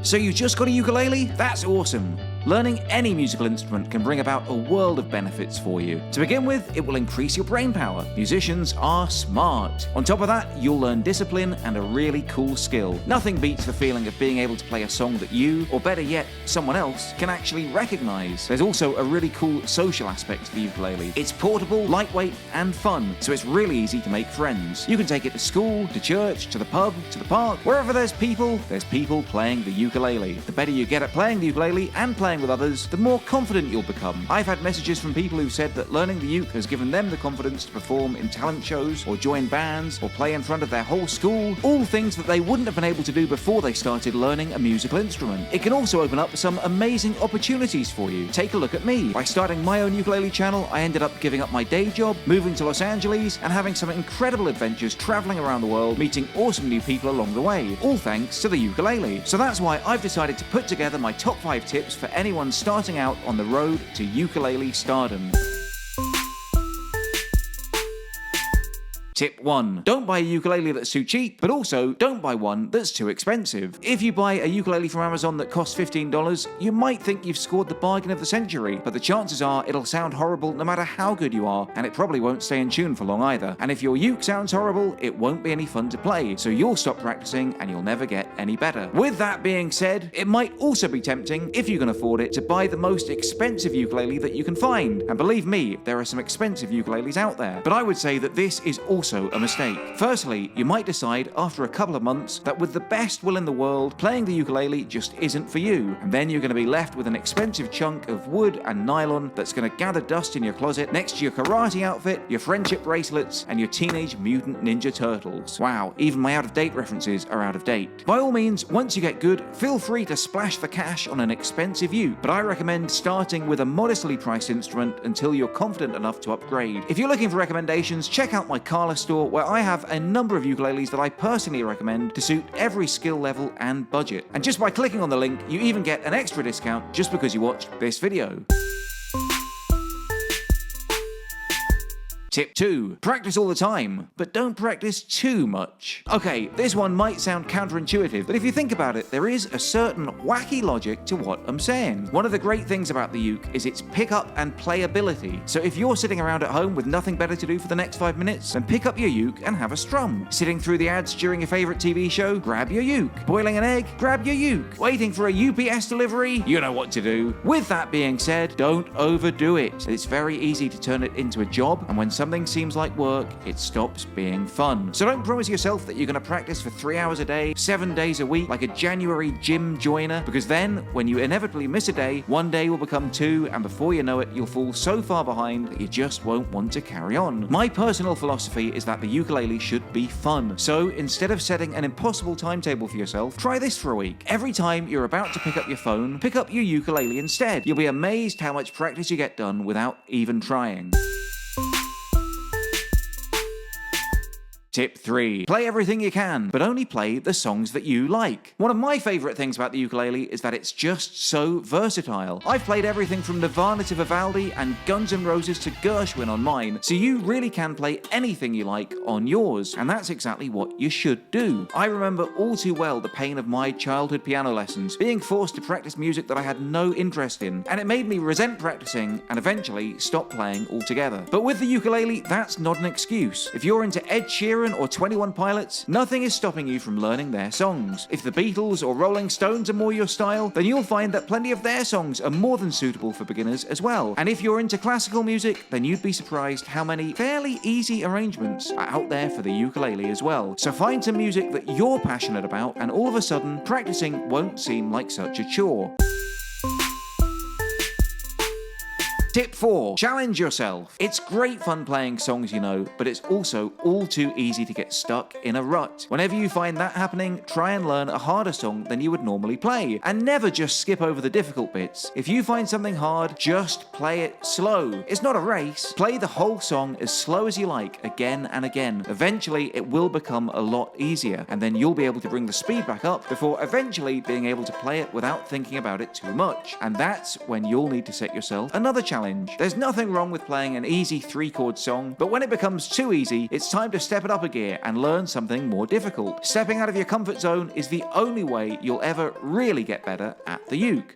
So you just got a ukulele? That's awesome. Learning any musical instrument can bring about a world of benefits for you. To begin with, it will increase your brain power. Musicians are smart. On top of that, you'll learn discipline and a really cool skill. Nothing beats the feeling of being able to play a song that you, or better yet, someone else, can actually recognize. There's also a really cool social aspect to the ukulele. It's portable, lightweight, and fun, so it's really easy to make friends. You can take it to school, to church, to the pub, to the park. Wherever there's people playing the ukulele. The better you get at playing the ukulele and playing with others, the more confident you'll become. I've had messages from people who said that learning the uke has given them the confidence to perform in talent shows, or join bands, or play in front of their whole school, all things that they wouldn't have been able to do before they started learning a musical instrument. It can also open up some amazing opportunities for you. Take a look at me. By starting my own ukulele channel, I ended up giving up my day job, moving to Los Angeles, and having some incredible adventures traveling around the world, meeting awesome new people along the way, all thanks to the ukulele. So that's why I've decided to put together my top 5 tips for anyone starting out on the road to ukulele stardom. Tip 1. Don't buy a ukulele that's too cheap, but also don't buy one that's too expensive. If you buy a ukulele from Amazon that costs $15, you might think you've scored the bargain of the century, but the chances are it'll sound horrible no matter how good you are, and it probably won't stay in tune for long either. And if your uke sounds horrible, it won't be any fun to play, so you'll stop practicing and you'll never get any better. With that being said, it might also be tempting, if you can afford it, to buy the most expensive ukulele that you can find. And believe me, there are some expensive ukuleles out there. But I would say that this is also a mistake. Firstly, you might decide after a couple of months that with the best will in the world, playing the ukulele just isn't for you, and then you're going to be left with an expensive chunk of wood and nylon that's going to gather dust in your closet next to your karate outfit, your friendship bracelets, and your Teenage Mutant Ninja Turtles. Wow, even my out-of-date references are out of date. By all means, once you get good, feel free to splash the cash on an expensive uke, but I recommend starting with a modestly priced instrument until you're confident enough to upgrade. If you're looking for recommendations, check out my Carla store, where I have a number of ukuleles that I personally recommend to suit every skill level and budget. And just by clicking on the link, you even get an extra discount just because you watched this video. Tip 2. Practice all the time, but don't practice too much. Okay, this one might sound counterintuitive, but if you think about it, there is a certain wacky logic to what I'm saying. One of the great things about the uke is its pick-up and playability. So if you're sitting around at home with nothing better to do for the next 5 minutes, then pick up your uke and have a strum. Sitting through the ads during your favorite TV show, grab your uke. Boiling an egg, grab your uke. Waiting for a UPS delivery, you know what to do. With that being said, don't overdo it. It's very easy to turn it into a job, and when something seems like work, it stops being fun. So don't promise yourself that you're going to practice for 3 hours a day, 7 days a week, like a January gym joiner, because then, when you inevitably miss a day, one day will become 2, and before you know it, you'll fall so far behind that you just won't want to carry on. My personal philosophy is that the ukulele should be fun. So instead of setting an impossible timetable for yourself, try this for a week. Every time you're about to pick up your phone, pick up your ukulele instead. You'll be amazed how much practice you get done without even trying. Tip 3. Play everything you can, but only play the songs that you like. One of my favourite things about the ukulele is that it's just so versatile. I've played everything from Nirvana to Vivaldi and Guns N' Roses to Gershwin on mine, so you really can play anything you like on yours, and that's exactly what you should do. I remember all too well the pain of my childhood piano lessons, being forced to practice music that I had no interest in, and it made me resent practicing and eventually stop playing altogether. But with the ukulele, that's not an excuse. If you're into Ed Sheeran or 21 Pilots, nothing is stopping you from learning their songs. If the Beatles or Rolling Stones are more your style, then you'll find that plenty of their songs are more than suitable for beginners as well. And if you're into classical music, then you'd be surprised how many fairly easy arrangements are out there for the ukulele as well. So find some music that you're passionate about, and all of a sudden, practicing won't seem like such a chore. Tip 4. Challenge yourself. It's great fun playing songs you know, but it's also all too easy to get stuck in a rut. Whenever you find that happening, try and learn a harder song than you would normally play, and never just skip over the difficult bits. If you find something hard, just play it slow. It's not a race. Play the whole song as slow as you like, again and again. Eventually, it will become a lot easier, and then you'll be able to bring the speed back up before eventually being able to play it without thinking about it too much. And that's when you'll need to set yourself another challenge challenge. There's nothing wrong with playing an easy 3-chord song, but when it becomes too easy, it's time to step it up a gear and learn something more difficult. Stepping out of your comfort zone is the only way you'll ever really get better at the uke.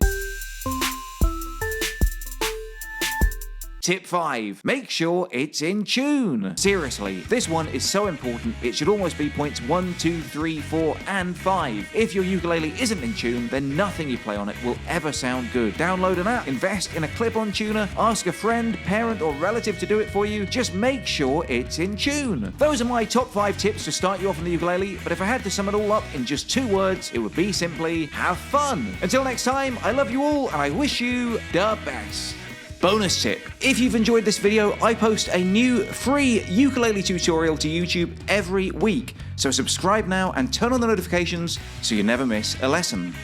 Tip 5. Make sure it's in tune. Seriously, this one is so important, it should almost be points 1, 2, 3, 4, and 5. If your ukulele isn't in tune, then nothing you play on it will ever sound good. Download an app, invest in a clip-on tuner, ask a friend, parent, or relative to do it for you. Just make sure it's in tune. Those are my top 5 tips to start you off on the ukulele, but if I had to sum it all up in just 2 words, it would be simply have fun. Until next time, I love you all, and I wish you the best. Bonus tip. If you've enjoyed this video, I post a new free ukulele tutorial to YouTube every week. So subscribe now and turn on the notifications so you never miss a lesson.